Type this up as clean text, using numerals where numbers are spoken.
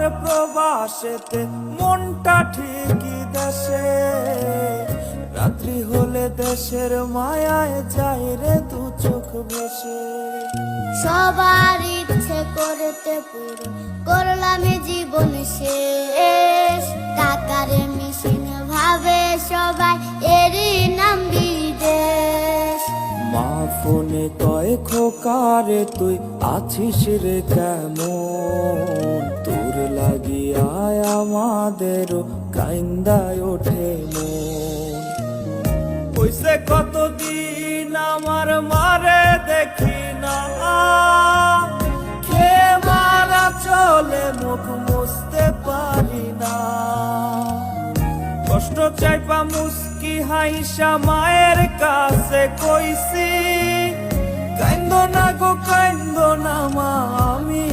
আমার প্রবাসেতে মনটা ঠিকই দেশে, রাত্রি হলে দেশের মায়ায় যায় রে দু চোখ ভেসে। সবার ইচ্ছে করতে পুরো করলাম জীবন শেষ, টাকার মেশিন ভাবে সবাই এরই নাম বিদেশ। মা ফোনে কয় খোকারে তুই আছিস রে কেমন, তোর লাগিয়ায় আমাদেরও কাইন্দায় ওঠে মন। হইছে কতদিন আমার মারে দেখি না, খেয়ে মারা চলে মুখ মুছতে পারি না। কষ্ট চাইপা মুস্কি হাইসা মায়ের কাছে কইছি, কাইন্দ না গো কাইন্দ না মা, আমি